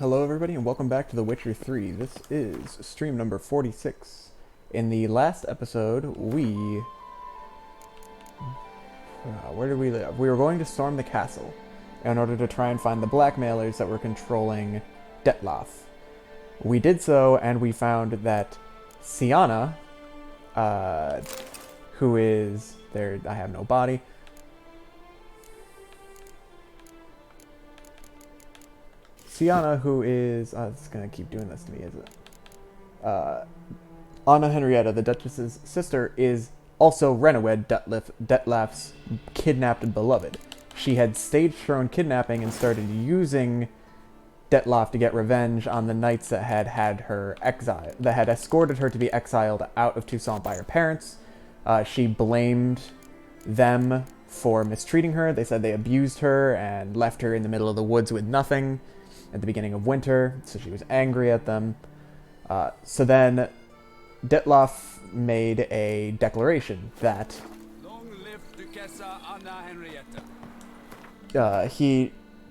Hello everybody and welcome back to The Witcher 3. This is stream number 46. In the last episode, where did we live? We were going to storm the castle in order to try and find the blackmailers that were controlling Detloff. We did so, and we found that Syanna, who is... there, I have no body. Syanna, who is... it's gonna keep doing this to me, is it? Anna Henrietta, the Duchess's sister, is also Renawed, Detloff's kidnapped beloved. She had staged her own kidnapping and started using Detloff to get revenge on the knights that had her exiled, that had escorted her to be exiled out of Toussaint by her parents. She blamed them for mistreating her. They said they abused her and left her in the middle of the woods with nothing at the beginning of winter, so she was angry at them. So then Detloff made a declaration that Long live Duchessa Anna Henrietta.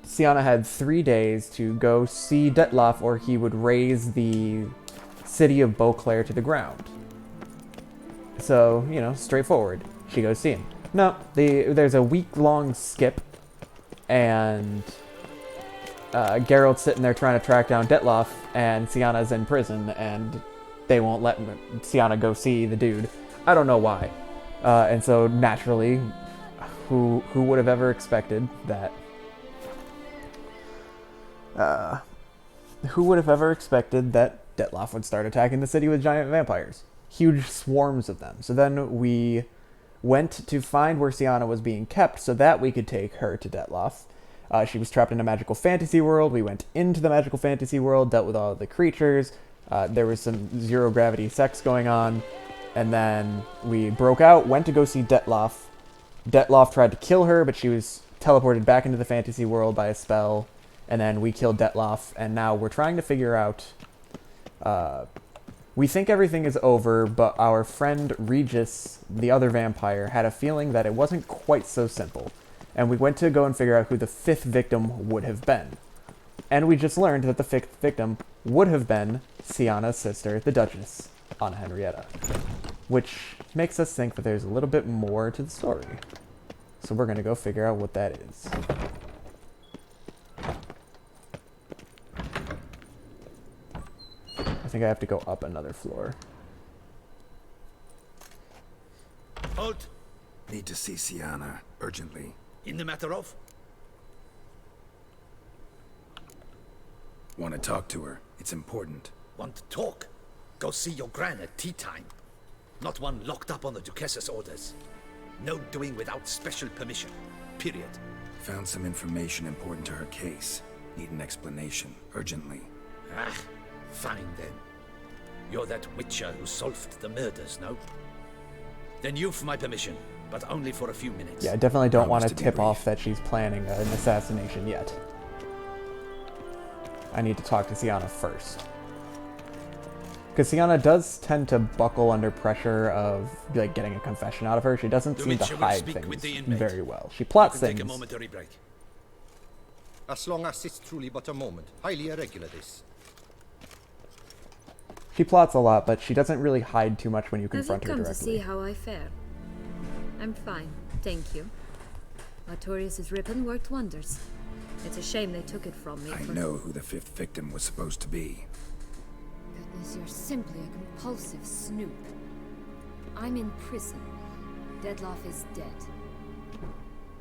Syanna had 3 days to go see Detloff, or he would raise the city of Beauclair to the ground. So, you know, straightforward. She goes see him. No, there's a week-long skip, and Geralt's sitting there trying to track down Detloff, and Syanna's in prison, and they won't let Syanna go see the dude. I don't know why. And so, naturally, who would have ever expected that... who would have ever expected that Detloff would start attacking the city with giant vampires? Huge swarms of them. So then we went to find where Syanna was being kept so that we could take her to Detloff. She was trapped in a magical fantasy world. We went into the magical fantasy world, dealt with all of the creatures. There was some zero-gravity sex going on. And then we broke out, went to go see Detloff. Detloff tried to kill her, but she was teleported back into the fantasy world by a spell. And then we killed Detloff, and now we're trying to figure out... we think everything is over, but our friend Regis, the other vampire, had a feeling that it wasn't quite so simple. And we went to go and figure out who the 5th victim would have been. And we just learned that the 5th victim would have been Syanna's sister, the Duchess, Anna Henrietta. Which makes us think that there's a little bit more to the story. So we're going to go figure out what that is. I think I have to go up another floor. Halt! Need to see Syanna, urgently. In the matter of? Want to talk to her. It's important. Want to talk? Go see your gran at tea time. Not one locked up on the Duchess's orders. No doing without special permission. Period. Found some information important to her case. Need an explanation, urgently. Ah, fine then. You're that witcher who solved the murders, no? Then you've my permission, but only for a few minutes. Yeah, I definitely don't want to Promise to be tip brief. off that she's planning an assassination yet. I need to talk to Syanna first. Because Syanna does tend to buckle under pressure of like getting a confession out of her. She doesn't The seem to witcher will hide speak things with the inmate. very well. She You plots can take things. a momentary break. As long as it's truly but a moment. Highly irregular, this. She plots a lot, but she doesn't really hide too much when you Have you confront her come to see directly. how I fare? I'm fine, thank you. Artorius' ribbon worked wonders. It's a shame they took it from me I for... know who the 5th victim was supposed to be. Goodness, you're simply a compulsive snoop. I'm in prison. Detloff is dead.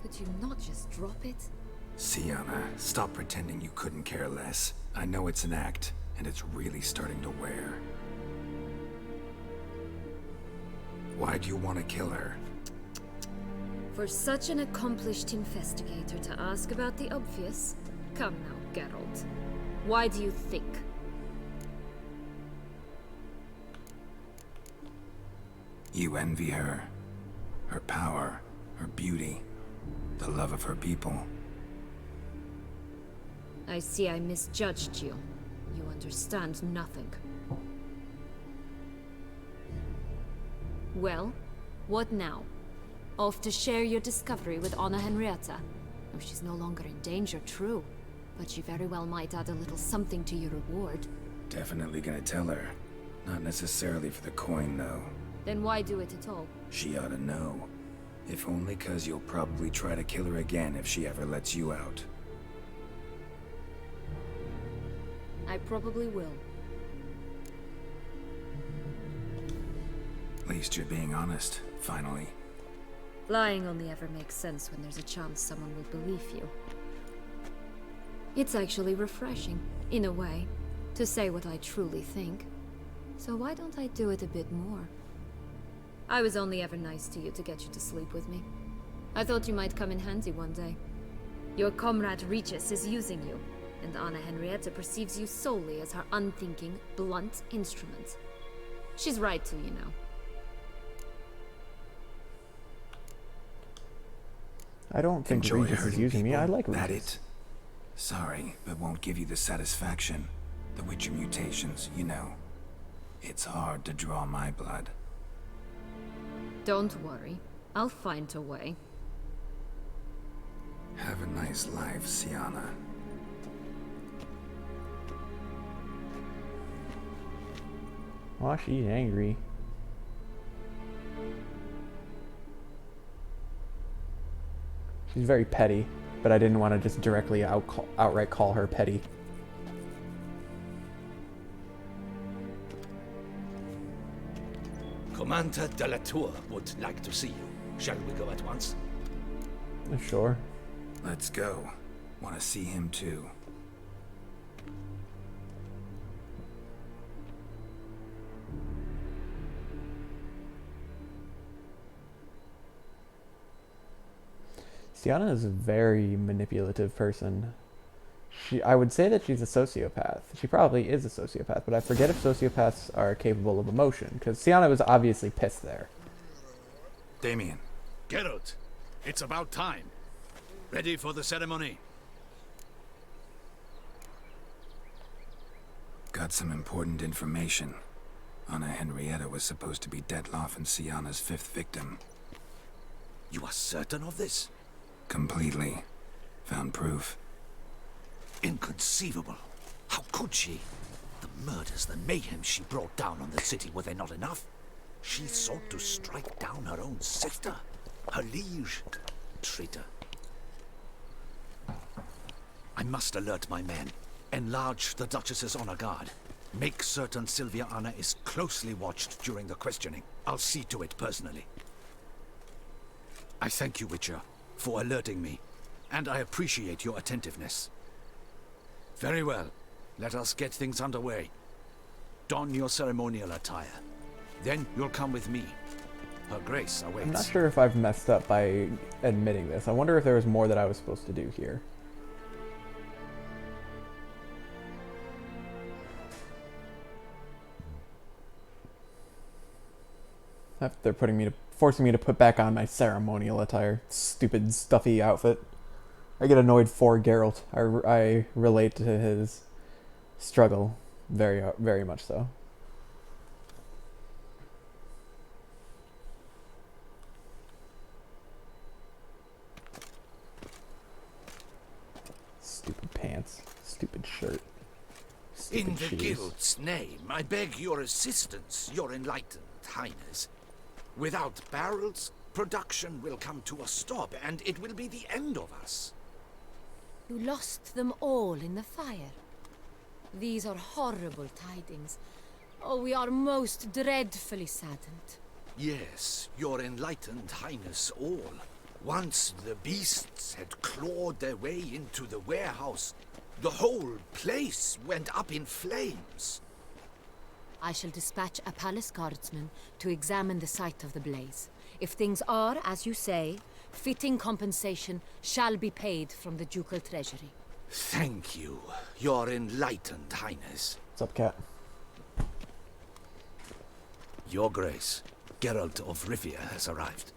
Could you not just drop it? Syanna, stop pretending you couldn't care less. I know it's an act, and it's really starting to wear. Why'd you want to kill her? For such an accomplished investigator to ask about the obvious? Come now, Geralt. Why do you think? You envy her. Her power, her beauty, the love of her people. I see I misjudged you. You understand nothing. Well, what now? Off to share your discovery with Anna Henrietta? Oh, she's no longer in danger, true. but she very well might add a little something to your reward. Definitely gonna tell her. Not necessarily for the coin, though. Then why do it at all? She ought to know. If only 'cause you'll probably try to kill her again if she ever lets you out. I probably will. At least you're being honest, finally. Lying only ever makes sense when there's a chance someone will believe you. It's actually refreshing, in a way, to say what I truly think. So why don't I do it a bit more? I was only ever nice to you to get you to sleep with me. I thought you might come in handy one day. Your comrade Regis is using you, and Anna Henrietta perceives you solely as her unthinking, blunt instrument. She's right to, you know. I don't think Enjoy Regis is hurting using me. people, I like that Regis. it? Sorry, but won't give you the satisfaction. The Witcher mutations, you know. It's hard to draw my blood. Don't worry. I'll find a way. Have a nice life, Syanna. Oh, she's angry. She's very petty, but I didn't want to just directly outright call her petty. Commander de la Tour would like to see you. Shall we go at once? Sure. Let's go. Want to see him too. Syanna is a very manipulative person. I would say that she's a sociopath. She probably is a sociopath, but I forget if sociopaths are capable of emotion, because Syanna was obviously pissed there. Damien. Geralt, it's about time. Ready for the ceremony? Got some important information. Anna Henrietta was supposed to be Detloff and Syanna's 5th victim. You are certain of this? Completely. Found proof. Inconceivable. How could she? The murders, the mayhem she brought down on the city, were they not enough? She sought to strike down her own sister, her liege. Traitor. I must alert my men. Enlarge the Duchess's honor guard. Make certain Sylvia Anna is closely watched during the questioning. I'll see to it personally. I thank you, Witcher, for alerting me, and I appreciate your attentiveness. Very well. Let us get things underway. Don your ceremonial attire. Then you'll come with me. Her Grace awaits. I'm not sure if I've messed up by admitting this. I wonder if there was more that I was supposed to do here. They're forcing me to put back on my ceremonial attire. Stupid, stuffy outfit. I get annoyed for Geralt. I relate to his struggle very, very much so. Stupid pants. Stupid shirt. Stupid In the shoes. guild's name, I beg your assistance, your enlightened highness. Without barrels, production will come to a stop, and it will be the end of us. You lost them all in the fire. These are horrible tidings. Oh, we are most dreadfully saddened. Yes, your enlightened highness all. Once the beasts had clawed their way into the warehouse, the whole place went up in flames. I shall dispatch a palace guardsman to examine the site of the blaze. If things are, as you say, fitting compensation shall be paid from the ducal treasury. Thank you, your enlightened highness. What's up, cat? Your Grace, Geralt of Rivia has arrived.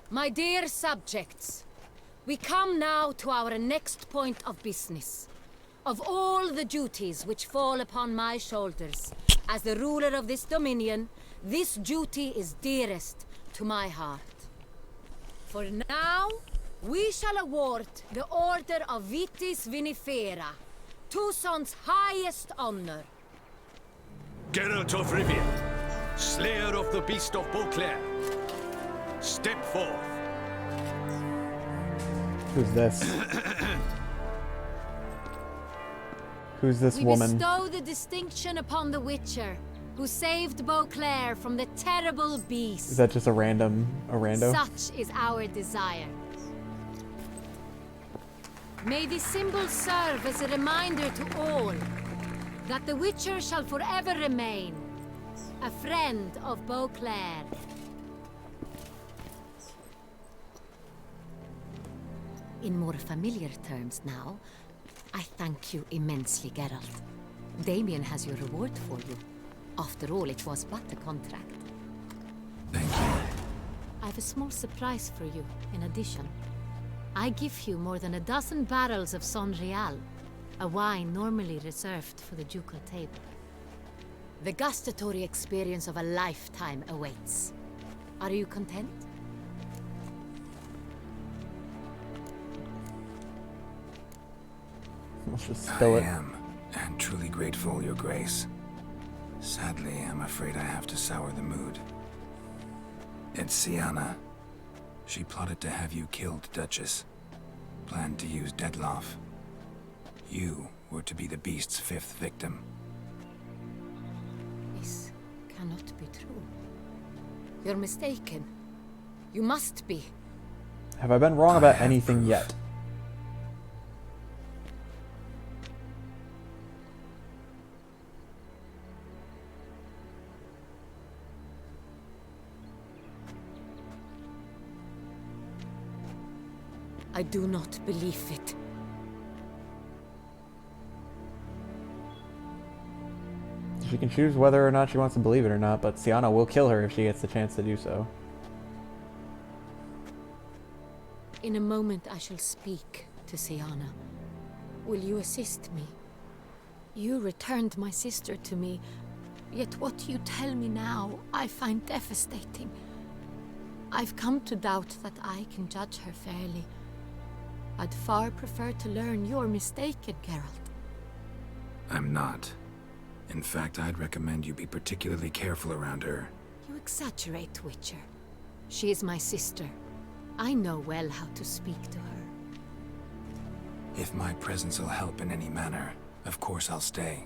My dear subjects, we come now to our next point of business. Of all the duties which fall upon my shoulders, as the ruler of this dominion, this duty is dearest to my heart. For now, We shall award the Order of Vitis Vinifera, Tucson's highest honor. Geralt of Rivia, slayer of the beast of Beauclair, step forth. Who's this? Who's this We woman? bestow the distinction upon the Witcher, who saved Beauclair from the terrible beast. Is that just a rando? Such is our desire. May this symbol serve as a reminder to all that the Witcher shall forever remain a friend of Beauclair. In more familiar terms now, I thank you immensely, Geralt. Damien has your reward for you. After all, it was but a contract. Thank you. I have a small surprise for you, in addition. I give you more than a dozen barrels of Son Real, a wine normally reserved for the ducal table. The gustatory experience of a lifetime awaits. Are you content? Let's just I spill it. am, and truly grateful, Your Grace. Sadly, I'm afraid I have to sour the mood. It's Syanna. She plotted to have you killed, Duchess. Planned to use Dettlaff. You were to be the beast's 5th victim. This cannot be true. You're mistaken. You must be. Have I been wrong about have anything proof. yet? I do not believe it. She can choose whether or not she wants to believe it or not, but Syanna will kill her if she gets the chance to do so. In a moment I shall speak to Syanna. Will you assist me? You returned my sister to me, yet what you tell me now I find devastating. I've come to doubt that I can judge her fairly. I'd far prefer to learn you're mistaken, Geralt. I'm not. In fact, I'd recommend you be particularly careful around her. You exaggerate, Witcher. She is my sister. I know well how to speak to her. If my presence will help in any manner, of course I'll stay.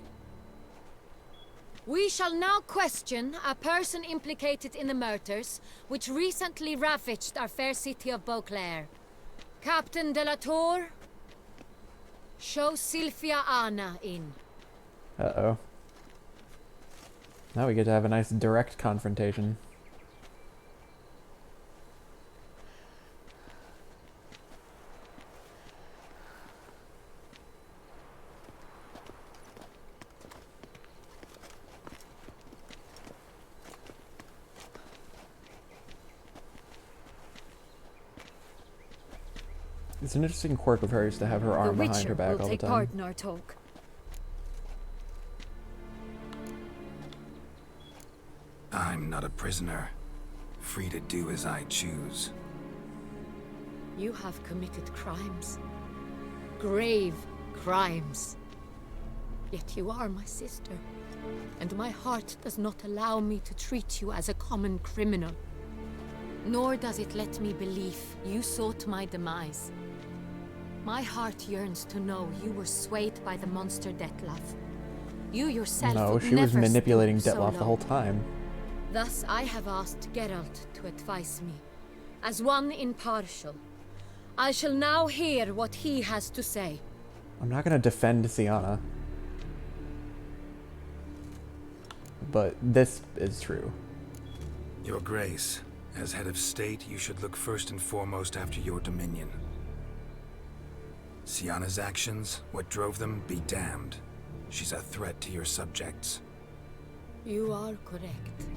We shall now question a person implicated in the murders which recently ravaged our fair city of Beauclair. Captain de la Tour, show Sylvia Anna in. Uh-oh. Now we get to have a nice direct confrontation. It's an interesting quirk of hers to have her arm the behind Witcher her back will all the take time. part in our talk. I'm not a prisoner. Free to do as I choose. You have committed crimes. Grave crimes. Yet you are my sister. And my heart does not allow me to treat you as a common criminal. Nor does it let me believe you sought my demise. My heart yearns to know you were swayed by the monster Dettlaff. You yourself No, would she was never manipulating stoop so Dettlaff the low. whole time. Thus I have asked Geralt to advise me. As one impartial, I shall now hear what he has to say. I'm not gonna defend Syanna. But this is true. Your Grace, as head of state, you should look first and foremost after your dominion. Syanna's actions, what drove them, be damned. She's a threat to your subjects. You are correct.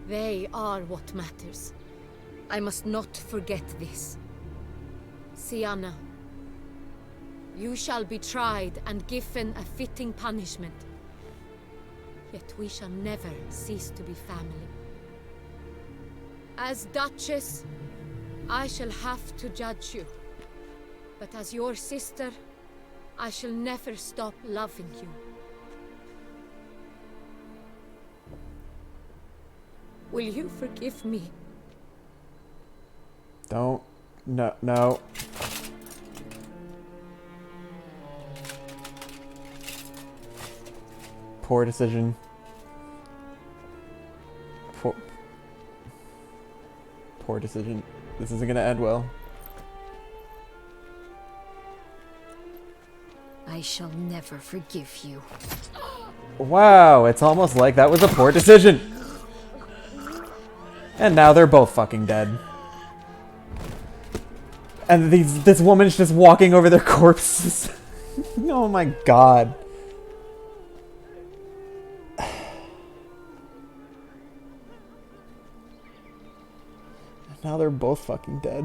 They are what matters. I must not forget this. Syanna, you shall be tried and given a fitting punishment. Yet we shall never cease to be family. As Duchess, I shall have to judge you. But as your sister, I shall never stop loving you. Will you forgive me? Don't. No, no. Poor decision. Poor decision. This isn't gonna end well. I shall never forgive you. Wow, it's almost like that was a poor decision. And now they're both fucking dead. And this woman's just walking over their corpses. Oh my god. Now they're both fucking dead.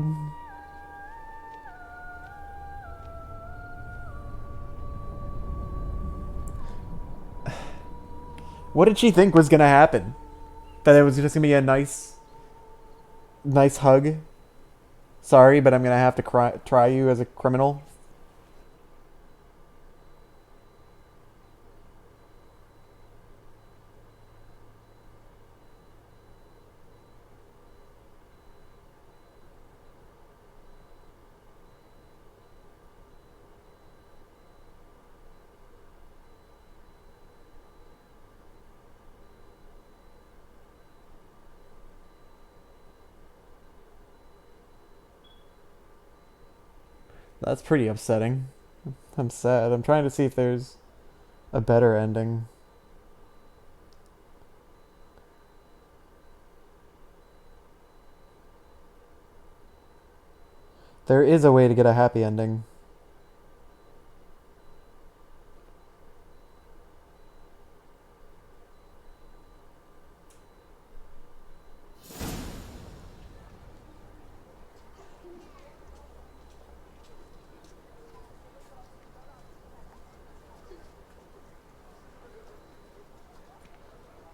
What did she think was gonna happen? That it was just gonna be a nice hug? Sorry, but I'm gonna have to try you as a criminal. That's pretty upsetting. I'm sad. I'm trying to see if there's a better ending. There is a way to get a happy ending.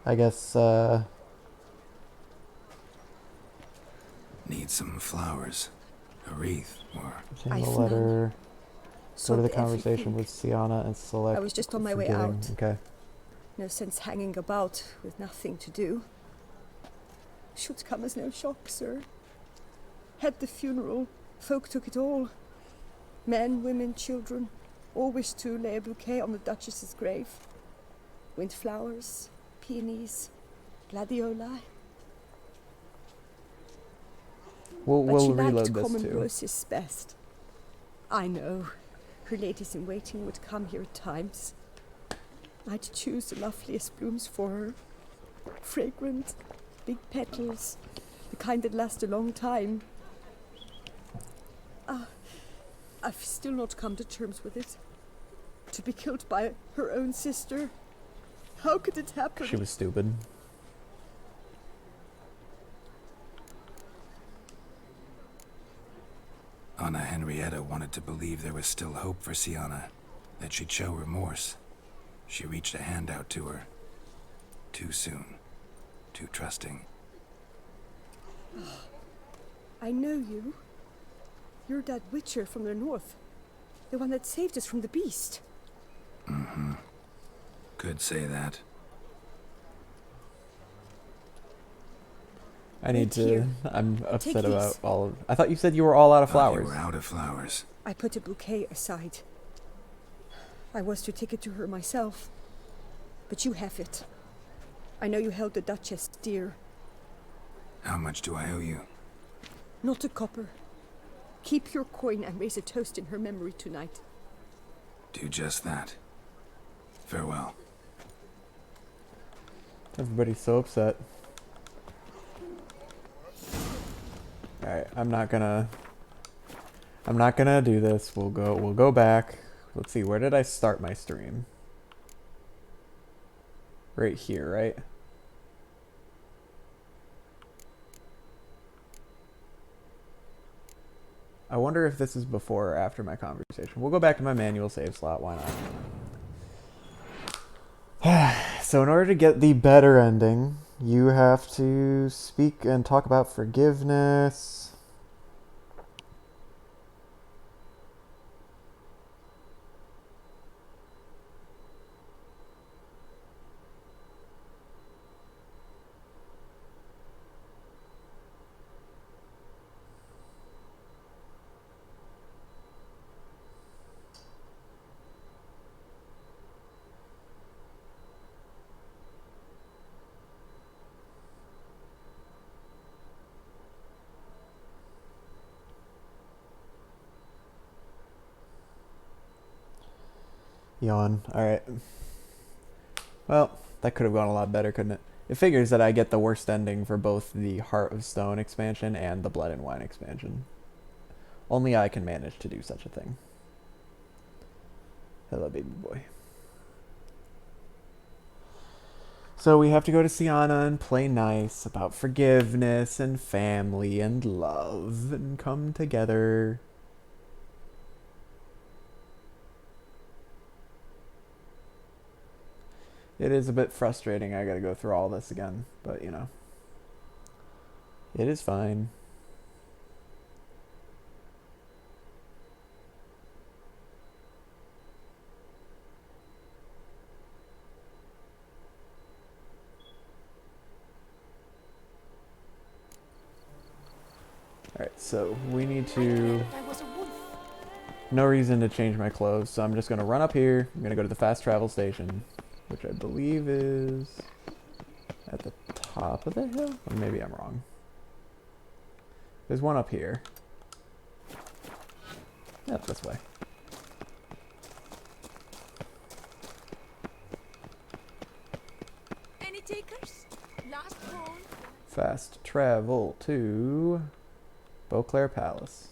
I guess, Need some flowers. A wreath, or... send the letter. Go to the conversation with Syanna and select. I was just on my way forgiving. out. Okay. No sense hanging about with nothing to do. Should come as no shock, sir. Had the funeral. Folk took it all. Men, women, children. All wished to lay a bouquet on the Duchess's grave. Windflowers, peonies, gladioli. We'll she reload liked this common too. roses best. I know. Her ladies in waiting would come here at times. I'd choose the loveliest blooms for her. Fragrant, big petals, the kind that last a long time. I've still not come to terms with it. To be killed by her own sister. How could it happen? She was stupid. Anna Henrietta wanted to believe there was still hope for Syanna, that she'd show remorse. She reached a hand out to her. Too soon. Too trusting. I know you. You're that witcher from the north. The one that saved us from the beast. Mm-hmm. Could say that. I need to. Here. I'm upset Take about these. all of. I thought you said you were all out of Thought you flowers. were out of flowers. I put a bouquet aside. I was to take it to her myself. But you have it. I know you held the Duchess dear. How much do I owe you? Not a copper. Keep your coin and raise a toast in her memory tonight. Do just that. Farewell. Everybody's so upset. Alright, I'm not gonna do this. We'll go back. Let's see, where did I start my stream? Right here, right? I wonder if this is before or after my conversation. We'll go back to my manual save slot, why not? So in order to get the better ending, you have to speak and talk about forgiveness. Yawn. Alright. Well, that could have gone a lot better, couldn't it? It figures that I get the worst ending for both the Heart of Stone expansion and the Blood and Wine expansion. Only I can manage to do such a thing. Hello, baby boy. So we have to go to Syanna and play nice about forgiveness and family and love and come together. It is a bit frustrating. I gotta go through all this again, but you know, it is fine. Alright, so we need to... No reason to change my clothes, so I'm just gonna run up here. I'm gonna go to the fast travel station, which I believe is at the top of the hill? Or maybe I'm wrong. There's one up here. Yep, this way. Any takers? Last call. Fast travel to Beauclair Palace.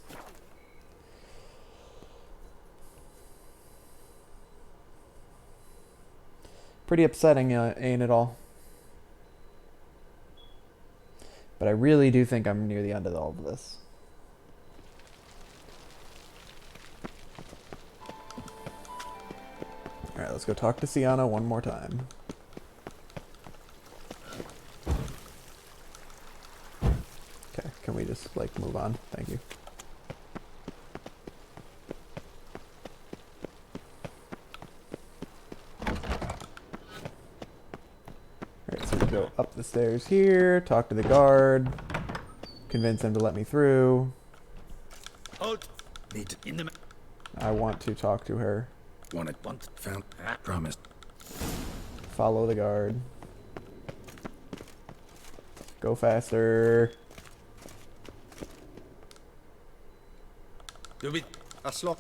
Pretty upsetting, ain't it all? But I really do think I'm near the end of all of this. Alright, let's go talk to Syanna one more time. Okay, can we just, like, move on? Thank you. Alright, so we go up the stairs here, talk to the guard, convince him to let me through. Halt! Meet in the... I want to talk to her. Want found, promised. Follow the guard. Go faster. Do we... As long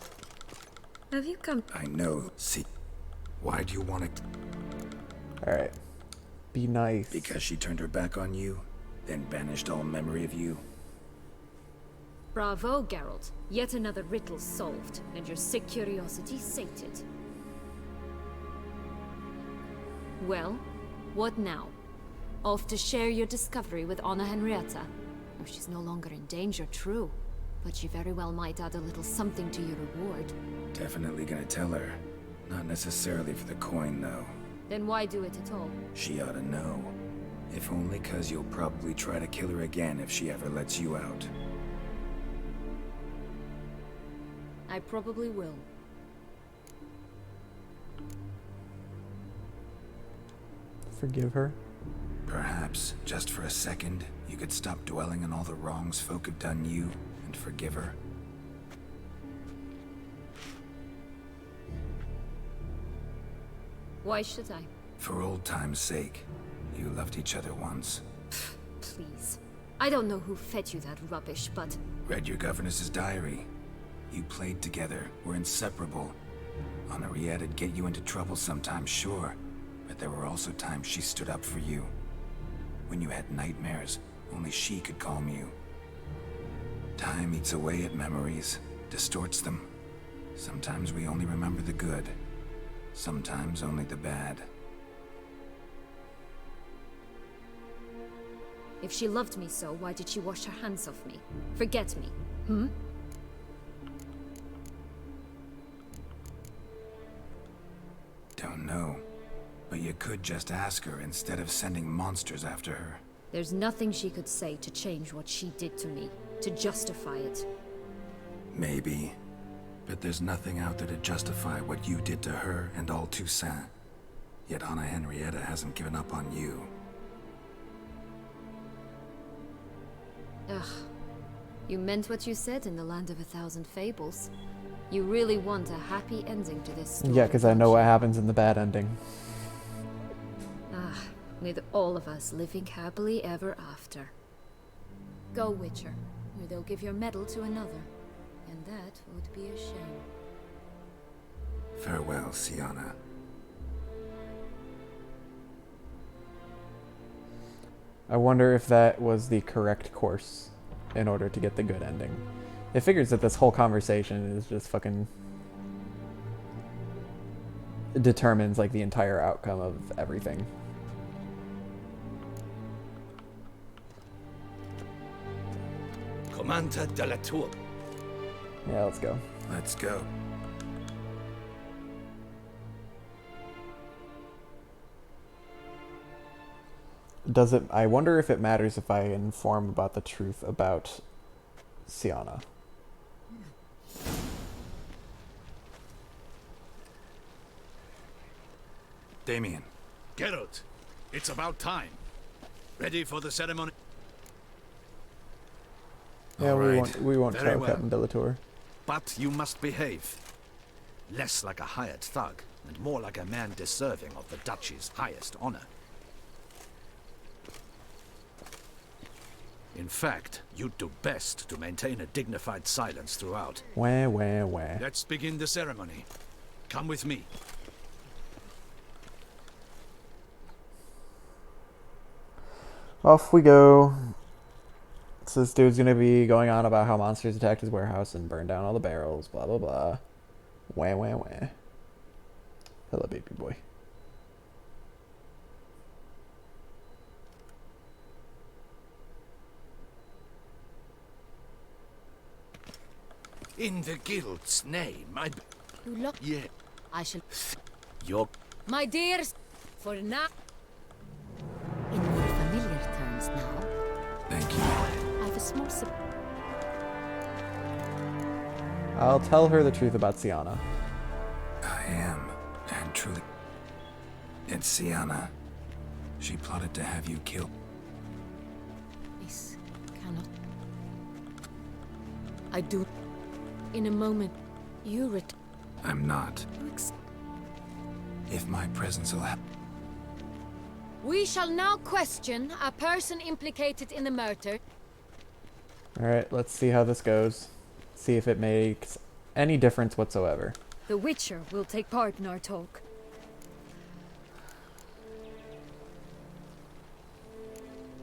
Have you come? I know. See, why do you want it? Alright. Be nice. Because she turned her back on you, then banished all memory of you? Bravo, Geralt. Yet another riddle solved, and your sick curiosity sated. Well, what now? Off to share your discovery with Anna Henrietta? Oh, she's no longer in danger, true. But she very well might add a little something to your reward. Definitely gonna tell her. Not necessarily for the coin, though. Then why do it at all? She ought to know. If only 'cause you'll probably try to kill her again if she ever lets you out. I probably will. Forgive her. Perhaps, just for a second, you could stop dwelling on all the wrongs folk have done you and forgive her. Why should I? For old time's sake. You loved each other once. Please. I don't know who fed you that rubbish, but... Read your governess's diary. You played together, were inseparable. Henriette'd get you into trouble sometimes, sure. But there were also times she stood up for you. When you had nightmares, only she could calm you. Time eats away at memories, distorts them. Sometimes we only remember the good. Sometimes only the bad. If she loved me so, why did she wash her hands off me? Forget me, hmm? Don't know. But you could just ask her instead of sending monsters after her. There's nothing she could say to change what she did to me, to justify it. Maybe. But there's nothing out there to justify what you did to her and all Toussaint. Yet Anna Henrietta hasn't given up on you. Ugh. You meant what you said in the Land of a Thousand Fables. You really want a happy ending to this story. Yeah, because I know what happens in the bad ending. Ah, with all of us living happily ever after. Go, Witcher, or they'll give your medal to another. And that would be a shame. Farewell, Syanna. I wonder if that was the correct course in order to get the good ending. It figures that this whole conversation is just fucking determines like the entire outcome of everything. Commander de la Tour. Yeah, let's go. Let's go. Does it? I wonder if it matters if I inform about the truth about Syanna. Damien. Geralt, it's about time. Ready for the ceremony? Yeah, All we right. won't Very tell well. Captain Delatour. But you must behave. Less like a hired thug, and more like a man deserving of the Duchy's highest honor. In fact, you'd do best to maintain a dignified silence throughout. Wah, wah, wah. Let's begin the ceremony. Come with me. Off we go. So this dude's gonna be going on about how monsters attacked his warehouse and burned down all the barrels, blah blah blah. Wah wah wah. Hello, baby boy. In the guild's name, You look. Yeah. I shall. Your My dears, for now. In more familiar terms now. Thank you. I have a small I'll tell her the truth about Syanna. I am, and truly. It's Syanna. She plotted to have you killed. This cannot. I do. In a moment, you return. I'm not. If my presence will happen. We shall now question a person implicated in the murder. Alright, let's see how this goes. See if it makes any difference whatsoever. The Witcher will take part in our talk.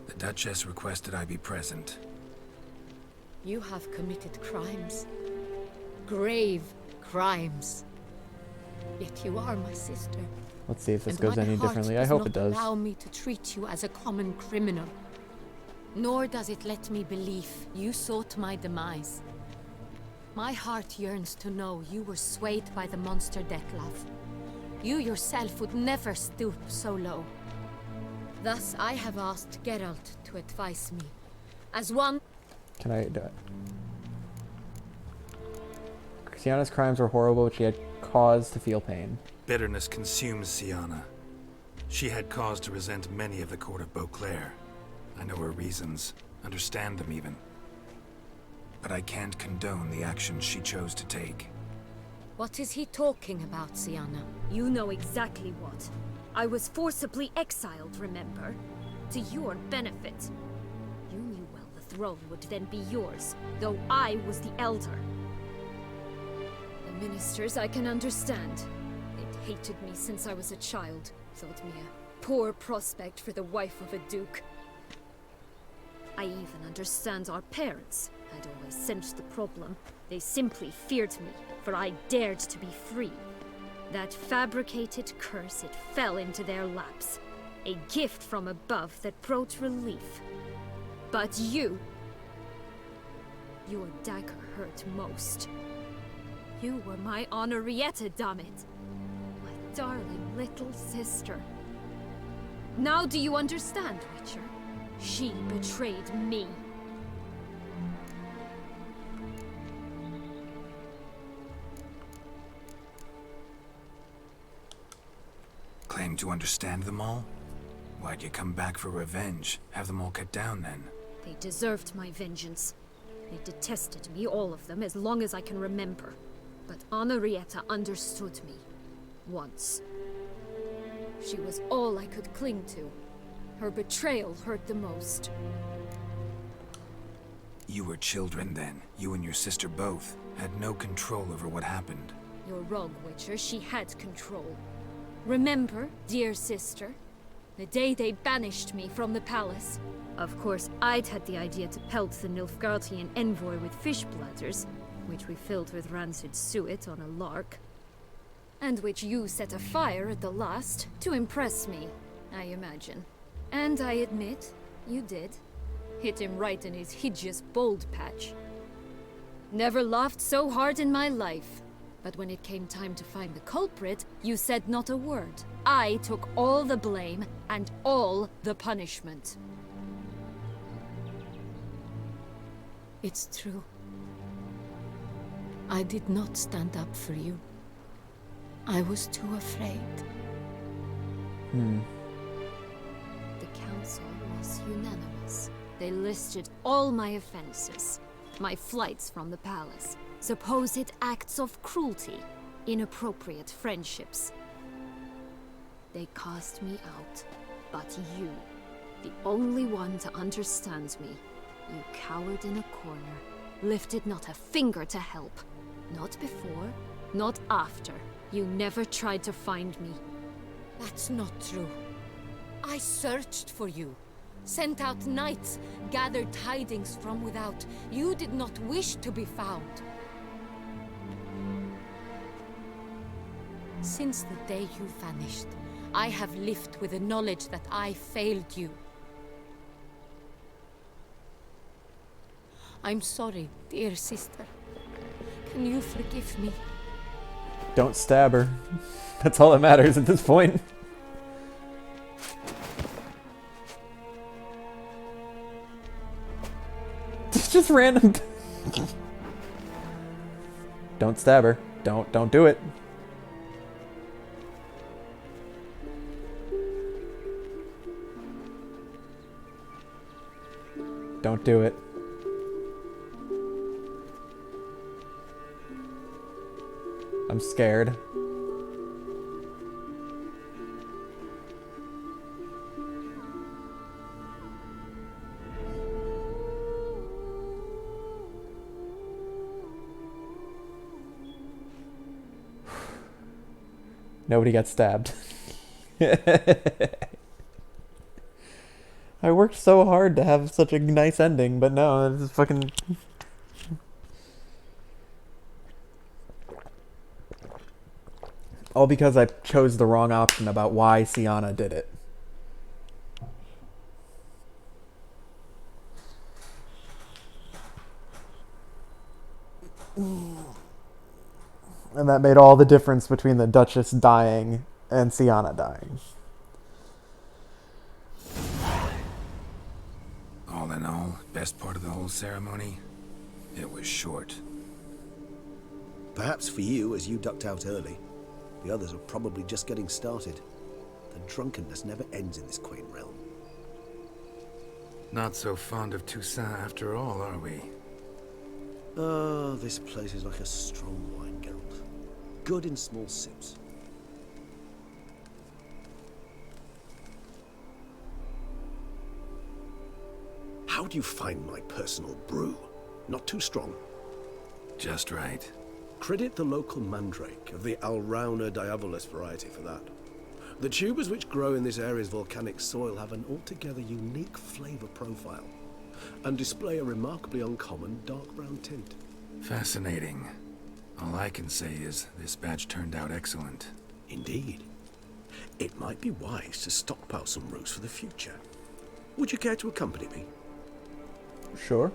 The Duchess requested I be present. You have committed crimes. Grave crimes. Yet you are my sister. Let's see if this And goes my any heart differently. I hope it not does. allow me to treat you as a common criminal. Nor does it let me believe you sought my demise. My heart yearns to know you were swayed by the monster Dettlaff. You yourself would never stoop so low. Thus I have asked Geralt to advise me. As one... Can I do it? Syanna's crimes were horrible, but she had cause to feel pain. Bitterness consumes Syanna. She had cause to resent many of the court of Beauclair. I know her reasons, understand them even. But I can't condone the actions she chose to take. What is he talking about, Syanna? You know exactly what. I was forcibly exiled, remember? To your benefit. You knew well the throne would then be yours, though I was the elder. The ministers I can understand. They'd hated me since I was a child, thought me a poor prospect for the wife of a duke. I even understand our parents. I'd always sensed the problem. They simply feared me, for I dared to be free. That fabricated curse, it fell into their laps. A gift from above that brought relief. But you... Your dagger hurt most. You were my Henrietta, dammit. My darling little sister. Now do you understand, Witcher? She betrayed me. Claim to understand them all? Why'd you come back for revenge? Have them all cut down then? They deserved my vengeance. They detested me, all of them, as long as I can remember. But Henrietta understood me. Once. She was all I could cling to. Her betrayal hurt the most. You were children then. You and your sister both had no control over what happened. You're wrong, Witcher. She had control. Remember, dear sister, the day they banished me from the palace? Of course, I'd had the idea to pelt the Nilfgaardian envoy with fish bladders, which we filled with rancid suet on a lark. And which you set afire at the last, to impress me, I imagine. And I admit, you did. Hit him right in his hideous bald patch. Never laughed so hard in my life. But when it came time to find the culprit, you said not a word. I took all the blame and all the punishment. It's true. I did not stand up for you. I was too afraid. The council was unanimous. They listed all my offenses. My flights from the palace, supposed acts of cruelty, inappropriate friendships. They cast me out, but you, the only one to understand me, you cowered in a corner, lifted not a finger to help. Not before, not after. You never tried to find me. That's not true. I searched for you. Sent out knights, gathered tidings from without. You did not wish to be found. Since the day you vanished, I have lived with the knowledge that I failed you. I'm sorry, dear sister. Can you forgive me? Don't stab her. That's all that matters at this point. It's just random. Don't stab her. Don't do it. Don't do it. I'm scared. Nobody got stabbed. I worked so hard to have such a nice ending, but no, it's fucking... All because I chose the wrong option about why Syanna did it. And that made all the difference between the Duchess dying and Syanna dying. All in all, best part of the whole ceremony? It was short. Perhaps for you, as you ducked out early. The others are probably just getting started. The drunkenness never ends in this quaint realm. Not so fond of Toussaint after all, are we? Oh, this place is like a strong wine, Geralt. Good in small sips. How do you find my personal brew? Not too strong? Just right. Credit the local mandrake of the Alrauna diabolus variety for that. The tubers which grow in this area's volcanic soil have an altogether unique flavour profile and display a remarkably uncommon dark brown tint. Fascinating. All I can say is this batch turned out excellent. Indeed. It might be wise to stockpile some roots for the future. Would you care to accompany me? Sure.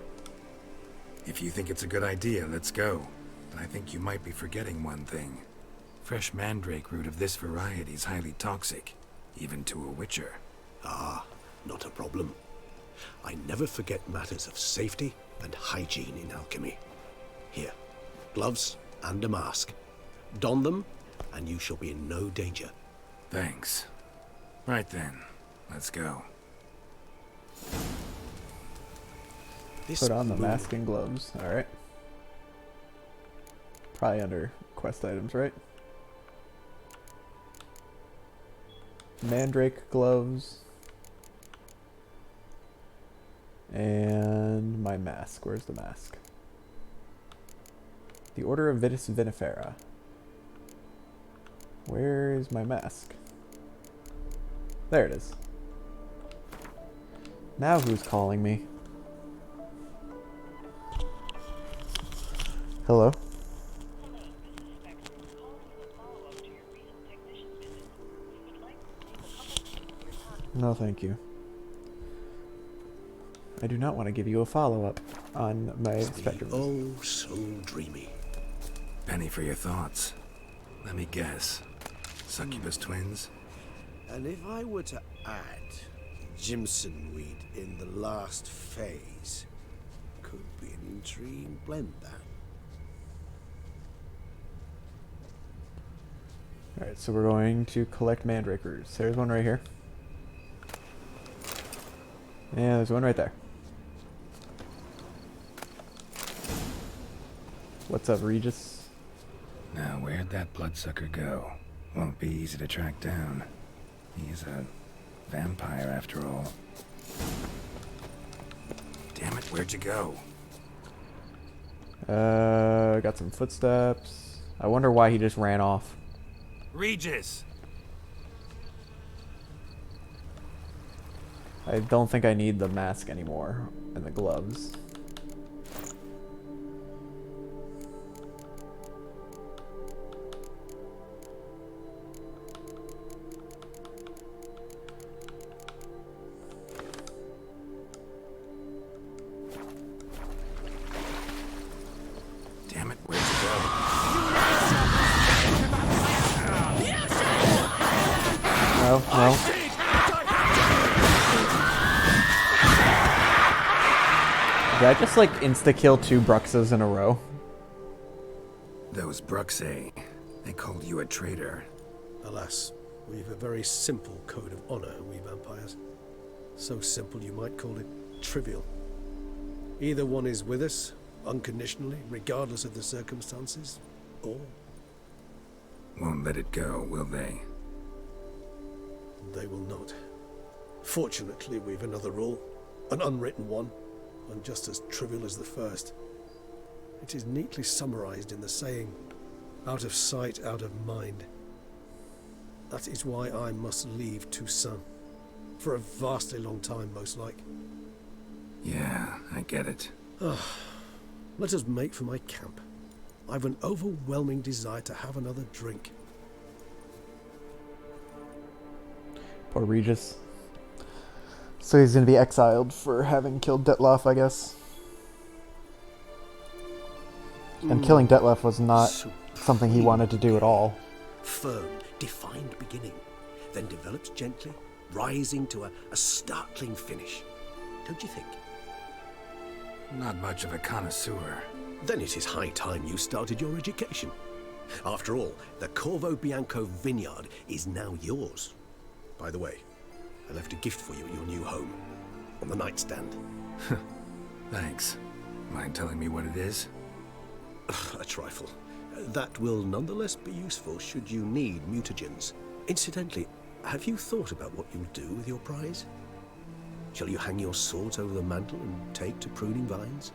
If you think it's a good idea, let's go. But I think you might be forgetting one thing. Fresh mandrake root of this variety is highly toxic, even to a witcher. Ah, not a problem. I never forget matters of safety and hygiene in alchemy. Here, gloves and a mask. Don them, and you shall be in no danger. Thanks. Right then, let's go. Put on the mask and gloves. Alright. Probably under quest items, right? Mandrake gloves. And my mask. Where's the mask? The Order of Vitis Vinifera. Where is my mask? There it is. Now who's calling me? Hello? No, thank you. I do not want to give you a follow-up on my spectrum. Oh, so dreamy. Penny for your thoughts. Let me guess. Succubus twins? And if I were to add Jimson weed in the last phase, could be an intriguing blend, that. Alright, so we're going to collect mandrakers. There's one right here. Yeah, there's one right there. What's up, Regis? Now, where'd that bloodsucker go? Won't be easy to track down. He's a vampire, after all. Damn it, where'd you go? Got some footsteps. I wonder why he just ran off. Regis! I don't think I need the mask anymore and the gloves. Damn it, where'd you go? No, no. Did I just like insta-kill 2 Bruxes in a row? Those Bruxae, they called you a traitor. Alas, we've a very simple code of honor, we vampires. So simple you might call it trivial. Either one is with us, unconditionally, regardless of the circumstances, or Won't let it go, will they? they will not. Fortunately, we've another rule, an unwritten one, and just as trivial as the first. It is neatly summarized in the saying, out of sight, out of mind. That is why I must leave Toussaint. For a vastly long time, most like. Yeah, I get it. Let us make for my camp. I've an overwhelming desire to have another drink. Poor Regis. So he's gonna be exiled for having killed Detlef, I guess. And killing Detlef was not something he wanted to do at all. Firm, defined beginning, then develops gently, rising to a startling finish. Don't you think? Not much of a connoisseur. Then it is high time you started your education. After all, the Corvo Bianco vineyard is now yours. By the way, I left a gift for you at your new home, on the nightstand. Thanks. Mind telling me what it is? A trifle. That will nonetheless be useful should you need mutagens. Incidentally, have you thought about what you'll do with your prize? Shall you hang your swords over the mantle and take to pruning vines?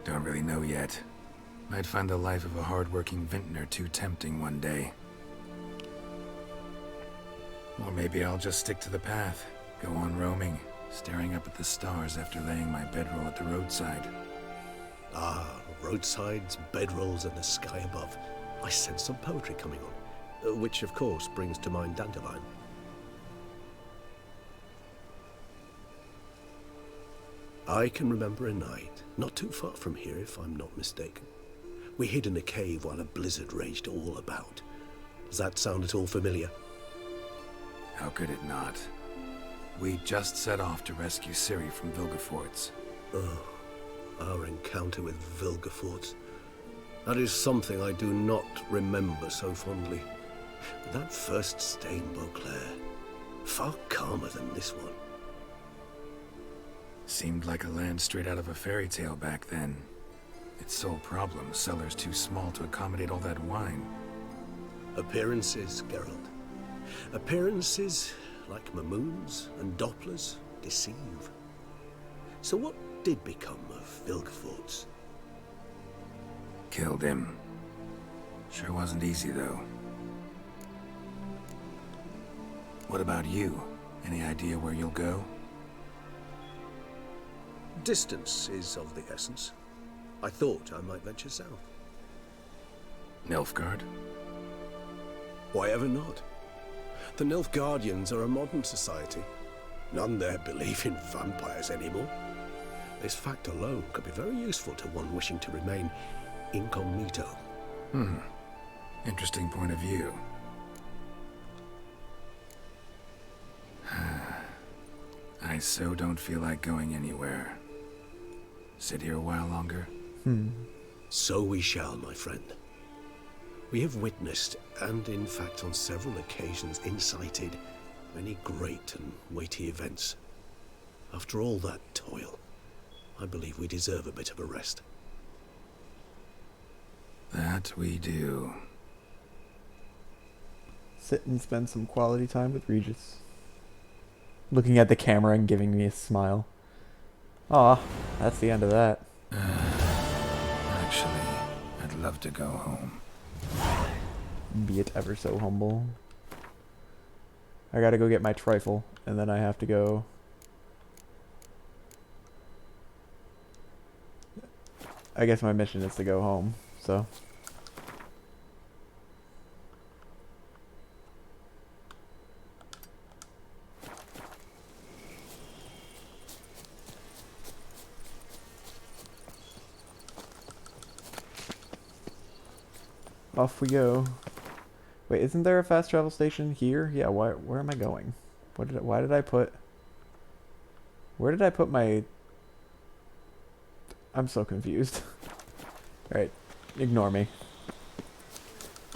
Don't really know yet. Might find the life of a hard-working vintner too tempting one day. Or maybe I'll just stick to the path, go on roaming, staring up at the stars after laying my bedroll at the roadside. Ah, roadsides, bedrolls, and the sky above. I sense some poetry coming on, which of course brings to mind Dandelion. I can remember a night, not too far from here if I'm not mistaken. We hid in a cave while a blizzard raged all about. Does that sound at all familiar? How could it not? We just set off to rescue Ciri from Vilgefortz. Oh, our encounter with Vilgefortz. That is something I do not remember so fondly. But that first stay in Beauclair, far calmer than this one. Seemed like a land straight out of a fairy tale back then. Its sole problem, cellars too small to accommodate all that wine. Appearances, Geralt. Appearances, like Mamoons and Dopplers, deceive. So what did become of Vilgefortz? Killed him. Sure wasn't easy, though. What about you? Any idea where you'll go? Distance is of the essence. I thought I might venture south. Nilfgaard? Why ever not? The Nilfgaardians are a modern society. None there believe in vampires anymore. This fact alone could be very useful to one wishing to remain incognito. Interesting point of view. I so don't feel like going anywhere. Sit here a while longer? So we shall, my friend. We have witnessed, and in fact on several occasions incited, many great and weighty events. After all that toil, I believe we deserve a bit of a rest. That we do. Sit and spend some quality time with Regis. Looking at the camera and giving me a smile. Aw, that's the end of that. Actually, I'd love to go home. Be it ever so humble. I gotta go get my trifle, and then I have to go... I guess my mission is to go home, so... Off we go. Wait, isn't there a fast travel station here? Yeah, where am I going? Why did I put... Where did I put my... I'm so confused. Alright, ignore me.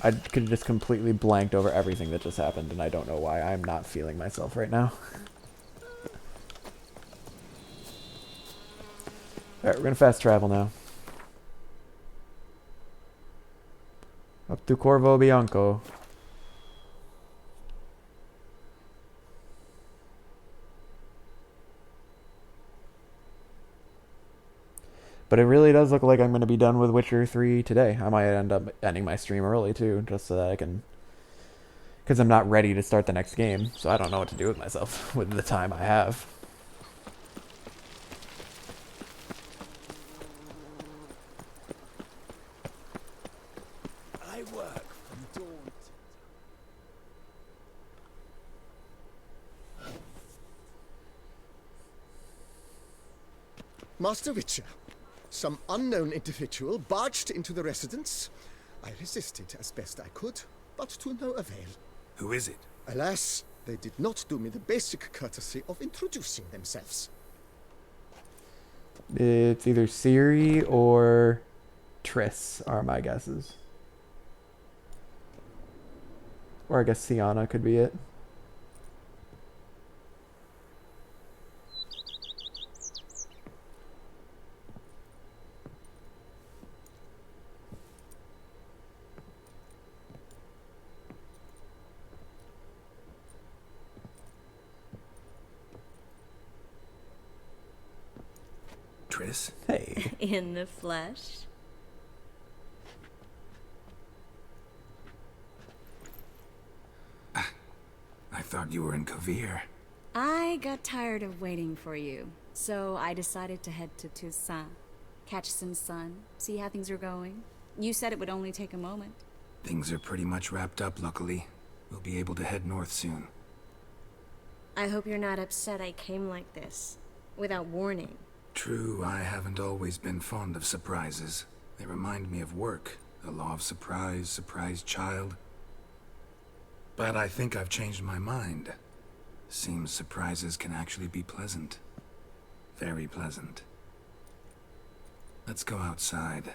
I could have just completely blanked over everything that just happened, and I don't know why. I'm not feeling myself right now. Alright, we're gonna fast travel now. Up to Corvo Bianco. But it really does look like I'm going to be done with Witcher 3 today. I might end up ending my stream early too, just so that I can... Because I'm not ready to start the next game, so I don't know what to do with myself with the time I have. I work from dawn Master Witcher, some unknown individual barged into the residence. I resisted as best I could, but to no avail. Who is it? Alas, they did not do me the basic courtesy of introducing themselves. It's either Ciri or Triss are my guesses. Or I guess Syanna could be it. Triss? Hey. In the flesh? I thought you were in Kovir. I got tired of waiting for you, so I decided to head to Toussaint, catch some sun, see how things are going. You said it would only take a moment. Things are pretty much wrapped up, luckily. We'll be able to head north soon. I hope you're not upset I came like this, without warning. True, I haven't always been fond of surprises. They remind me of work, the law of surprise, surprise child. But I think I've changed my mind. Seems surprises can actually be pleasant. Very pleasant. Let's go outside.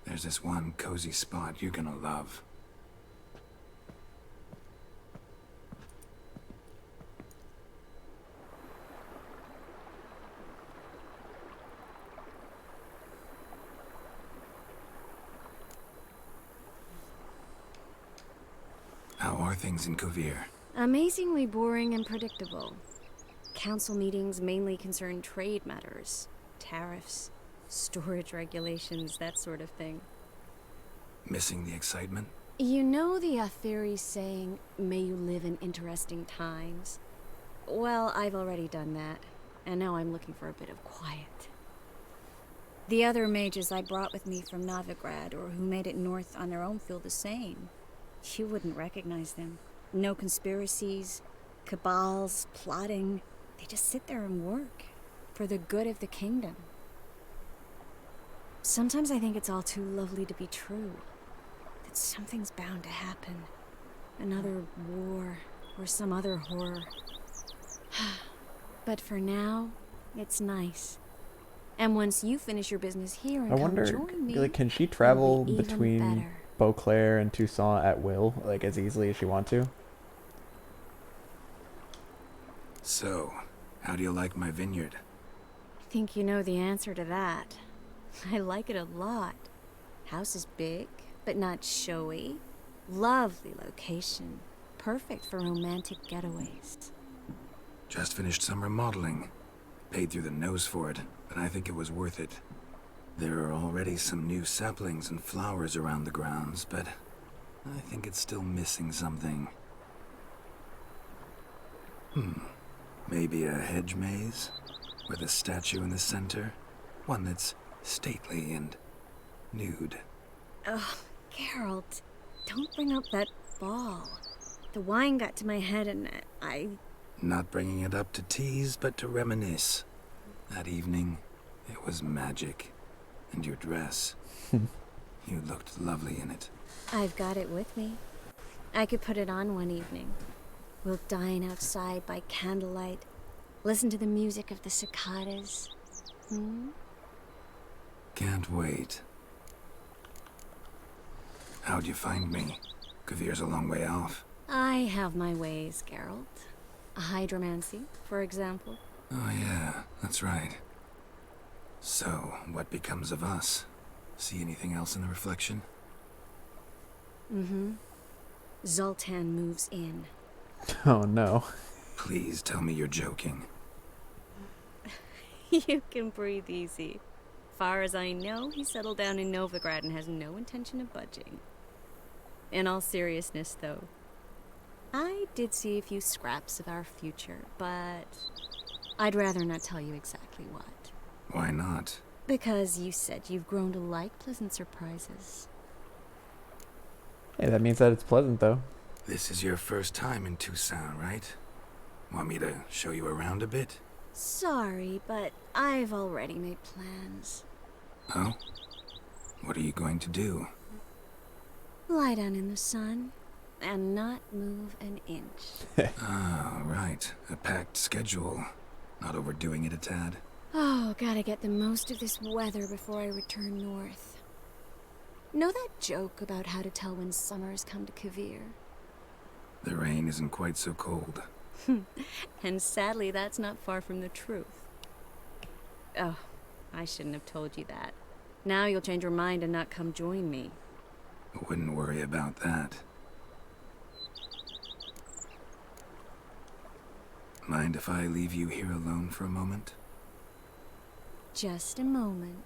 There's this one cozy spot you're gonna love. How are things in Kovir? Amazingly boring and predictable. Council meetings mainly concern trade matters. tariffs, storage regulations, that sort of thing. Missing the excitement? You know the Aetheri saying, may you live in interesting times? Well, I've already done that, and now I'm looking for a bit of quiet. The other mages I brought with me from Novigrad, or who made it north on their own, feel the same. You wouldn't recognize them. No conspiracies, cabals, plotting. They just sit there and work, for the good of the kingdom. Sometimes I think it's all too lovely to be true. That something's bound to happen. Another war, or some other horror. But for now, it's nice. And once you finish your business here and I come wonder, join me, like, can she travel it'll be even between better. Beauclair and Toussaint at will, like as easily as she wants to? So, how do you like my vineyard? I think you know the answer to that. I like it a lot. House is big, but not showy. Lovely location. Perfect for romantic getaways. Just finished some remodeling. Paid through the nose for it, but I think it was worth it. There are already some new saplings and flowers around the grounds, but I think it's still missing something. Maybe a hedge maze? With a statue in the center? One that's stately and nude. Oh, Geralt, don't bring up that ball. The wine got to my head and I... Not bringing it up to tease, but to reminisce. That evening, it was magic. And your dress. You looked lovely in it. I've got it with me. I could put it on one evening. We'll dine outside by candlelight, listen to the music of the cicadas. Can't wait. How'd you find me? Kavir's a long way off. I have my ways, Geralt. A hydromancy, for example. Oh yeah, that's right. So, what becomes of us? See anything else in the reflection? Zoltan moves in. Oh no. Please tell me you're joking. You can breathe easy. Far as I know, he settled down in Novigrad and has no intention of budging. In all seriousness, though, I did see a few scraps of our future, but I'd rather not tell you exactly what. Why not? Because you said you've grown to like pleasant surprises. Hey, that means that it's pleasant, though. This is your first time in Toussaint, right? Want me to show you around a bit? Sorry, but I've already made plans. Oh? What are you going to do? Lie down in the sun and not move an inch. Ah, right. A packed schedule. Not overdoing it a tad. Oh, gotta get the most of this weather before I return north. Know that joke about how to tell when summer has come to Kavir? The rain isn't quite so cold. And sadly, that's not far from the truth. Oh, I shouldn't have told you that. Now you'll change your mind and not come join me. Wouldn't worry about that. Mind if I leave you here alone for a moment? Just a moment.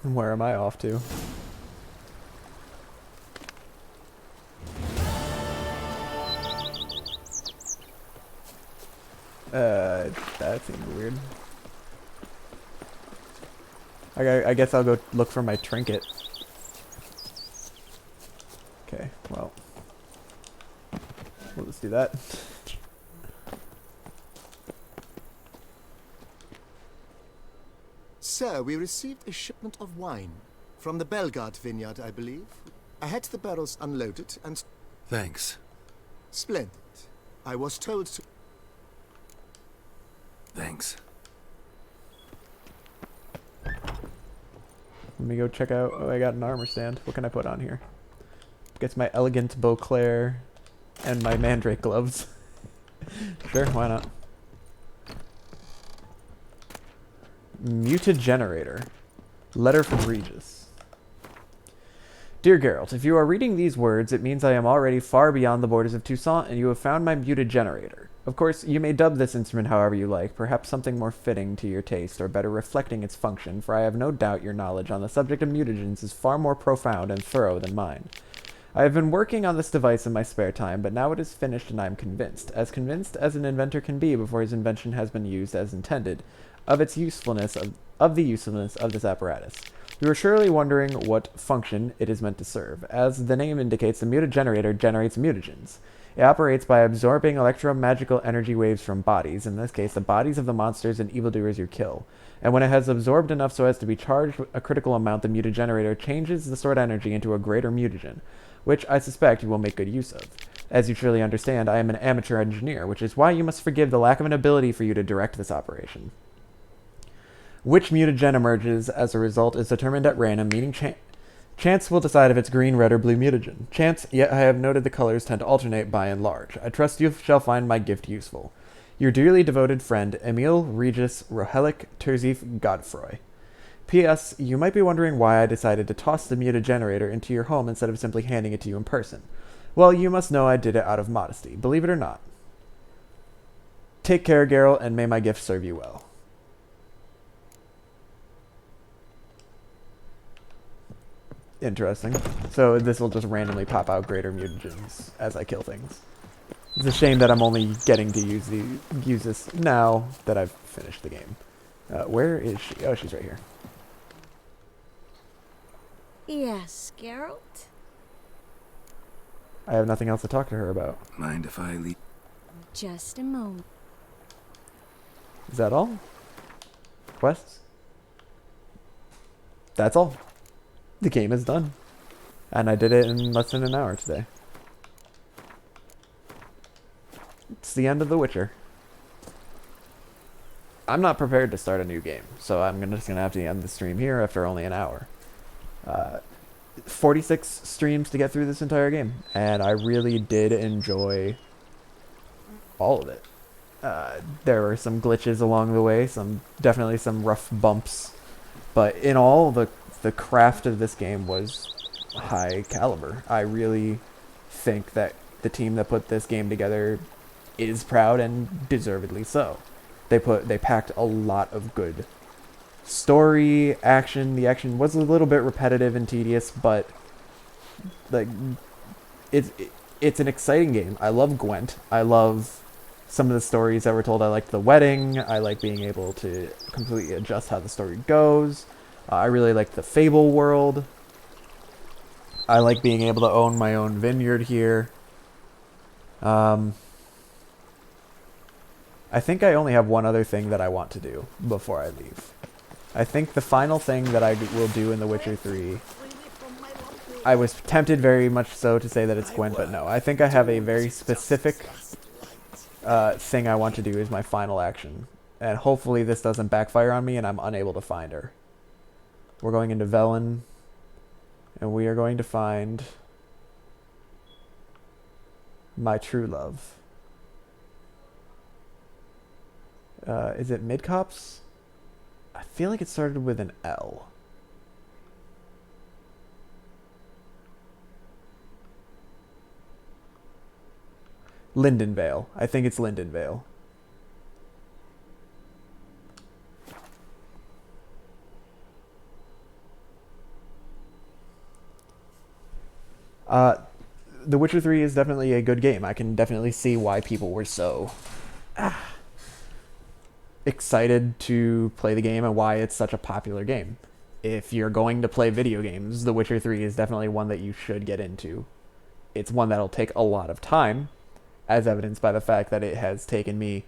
Where am I off to? That seems weird. I guess I'll go look for my trinket. Okay, well. We'll just do that. Sir, we received a shipment of wine. From the Belgard vineyard, I believe. I had the barrels unloaded and... Thanks. Splendid. I was told to... Thanks. Let me go check out. Oh, I got an armor stand. What can I put on here? Gets my elegant Beauclair and my mandrake gloves. Sure, why not? Muted generator. Letter from Regis. Dear Geralt, if you are reading these words, it means I am already far beyond the borders of Toussaint, and you have found my muted generator. Of course, you may dub this instrument however you like, perhaps something more fitting to your taste or better reflecting its function, for I have no doubt your knowledge on the subject of mutagens is far more profound and thorough than mine. I have been working on this device in my spare time, but now it is finished and I am convinced as an inventor can be before his invention has been used as intended, of the usefulness of this apparatus. You are surely wondering what function it is meant to serve. As the name indicates, the mutagenerator generates mutagens. It operates by absorbing electromagical energy waves from bodies, in this case the bodies of the monsters and evildoers you kill. And when it has absorbed enough so as to be charged a critical amount, the mutagenerator changes the stored energy into a greater mutagen, which I suspect you will make good use of. As you surely understand, I am an amateur engineer, which is why you must forgive the lack of an ability for you to direct this operation. Which mutagen emerges as a result is determined at random, meaning chance will decide if it's green, red, or blue mutagen. Chance, yet I have noted the colors tend to alternate by and large. I trust you shall find my gift useful. Your dearly devoted friend, Emil Regis Rohelic Terzif Godfroy. P.S. You might be wondering why I decided to toss the mutagenerator into your home instead of simply handing it to you in person. Well, you must know I did it out of modesty, believe it or not. Take care, Geralt, and may my gift serve you well. Interesting. So this will just randomly pop out greater mutagens as I kill things. It's a shame that I'm only getting to use this now that I've finished the game. Where is she? Oh, she's right here. Yes, Geralt? I have nothing else to talk to her about. Mind if I leave? Just a moment. Is that all? Quests? That's all. The game is done. And I did it in less than an hour today. It's the end of The Witcher. I'm not prepared to start a new game, so I'm just gonna have to end the stream here after only an hour. 46 streams to get through this entire game, and I really did enjoy all of it. There were some glitches along the way, definitely some rough bumps, but in all, the craft of this game was high caliber. I really think that the team that put this game together is proud, and deservedly so. They packed a lot of good story, action. The action was a little bit repetitive and tedious, but like it's an exciting game. I love Gwent. I love some of the stories that were told. I liked the wedding. I like being able to completely adjust how the story goes. I really like the Fable world. I like being able to own my own vineyard here. I think I only have one other thing that I want to do before I leave. I think the final thing that I will do in The Witcher 3... I was tempted very much so to say that it's Gwent, but no. I think I have a very specific thing I want to do as my final action. And hopefully this doesn't backfire on me and I'm unable to find her. We're going into Velen, and we are going to find my true love. Is it Midcops? I feel like it started with an L. Lindenvale. I think it's Lindenvale. The Witcher 3 is definitely a good game. I can definitely see why people were so excited to play the game and why it's such a popular game. If you're going to play video games, The Witcher 3 is definitely one that you should get into. It's one that'll take a lot of time, as evidenced by the fact that it has taken me,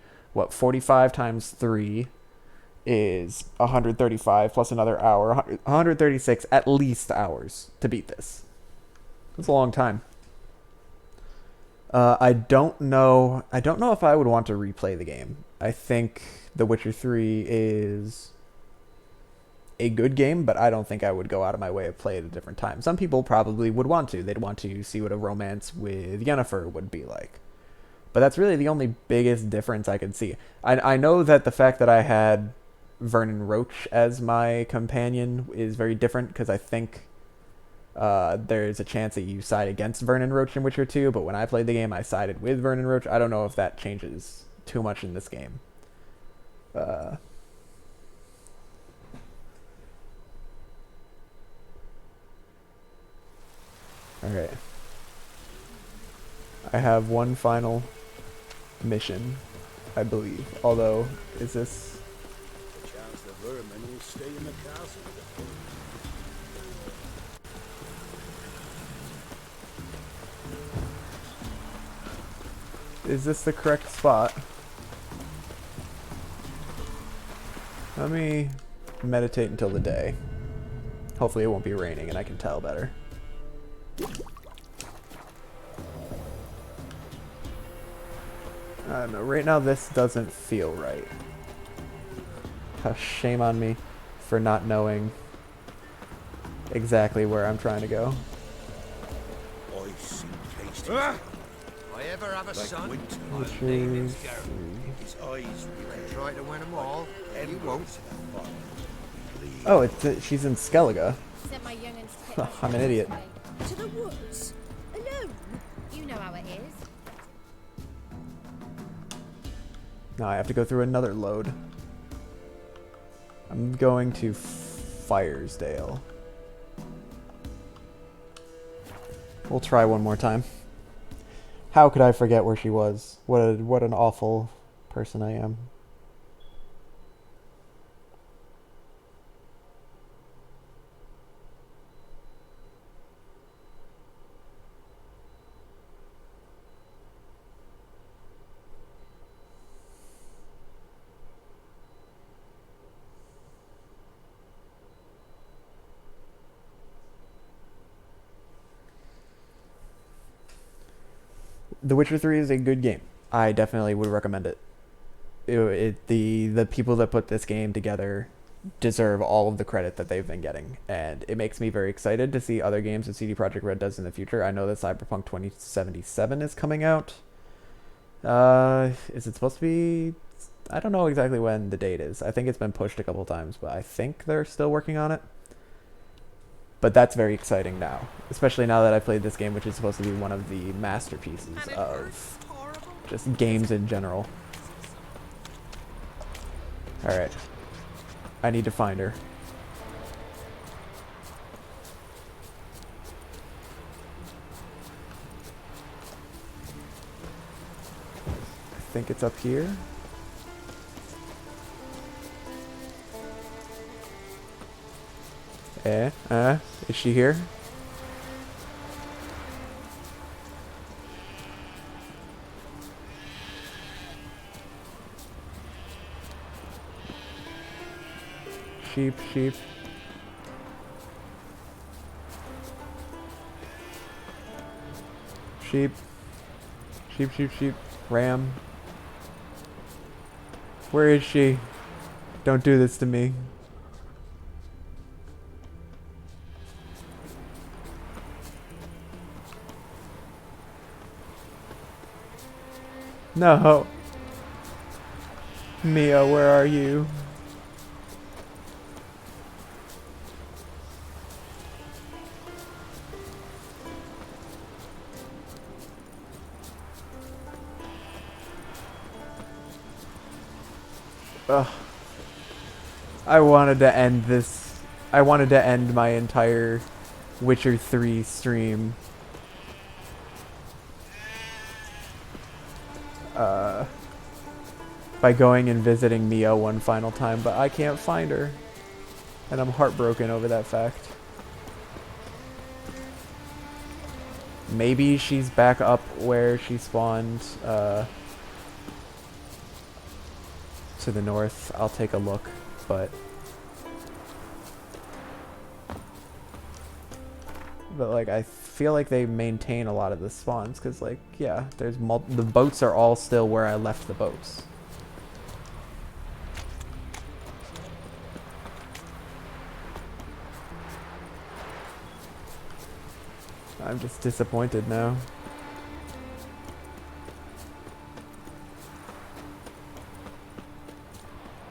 45 times 3 is 135 plus another hour, 136 at least hours to beat this. It's a long time. I don't know if I would want to replay the game. I think The Witcher 3 is a good game, but I don't think I would go out of my way to play it at a different time. Some people probably would want to. They'd want to see what a romance with Yennefer would be like. But that's really the only biggest difference I could see. I know that the fact that I had Vernon Roach as my companion is very different, because I think there's a chance that you side against Vernon Roach in Witcher 2, but when I played the game, I sided with Vernon Roach. I don't know if that changes too much in this game. Alright. I have one final mission, I believe. Although, is this... Chance the vermin will stay in the castle. Is this the correct spot? Let me meditate until the day. Hopefully it won't be raining and I can tell better. I don't know, right now this doesn't feel right. Shame on me for not knowing exactly where I'm trying to go. I see tasty. I ever have a son, Which I'll name him is... Gareth. His eyes You can try to win them all, and you won't. Oh, she's in Skellige. Sent my young'uns to I'm an idiot. To the woods? Alone? You know how it is. Now I have to go through another load. I'm going to Firesdale. We'll try one more time. How could I forget where she was? What an awful person I am. The Witcher 3 is a good game. I definitely would recommend it. The people that put this game together deserve all of the credit that they've been getting, and it makes me very excited to see other games that CD Projekt Red does in the future. I know that Cyberpunk 2077 is coming out. Is it supposed to be... I don't know exactly when the date is. I think it's been pushed a couple times, but I think they're still working on it. But that's very exciting now, especially now that I played this game, which is supposed to be one of the masterpieces of just games in general. Alright. I need to find her. I think it's up here. Is she here? Sheep, sheep. Sheep. Sheep, sheep, sheep. Ram. Where is she? Don't do this to me. No. Mia, where are you? Ugh. I wanted to end this. I wanted to end my entire Witcher 3 stream by going and visiting Mia one final time, but I can't find her. And I'm heartbroken over that fact. Maybe she's back up where she spawned to the north. I'll take a look, but like I feel like they maintain a lot of the spawns because, like, yeah, there's the boats are all still where I left the boats. I'm just disappointed now.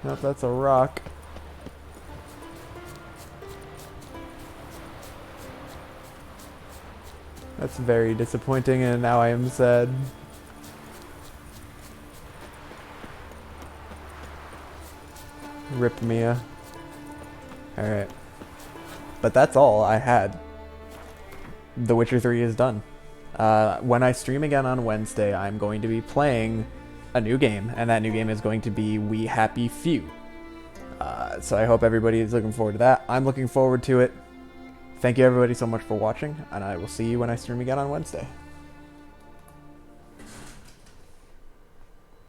Nope, that's a rock. That's very disappointing, and now I am sad. Rip Mia. Alright. But that's all I had. The Witcher 3 is done. When I stream again on Wednesday, I'm going to be playing a new game, and that new game is going to be We Happy Few. So I hope everybody is looking forward to that. I'm looking forward to it. Thank you everybody so much for watching, and I will see you when I stream again on Wednesday.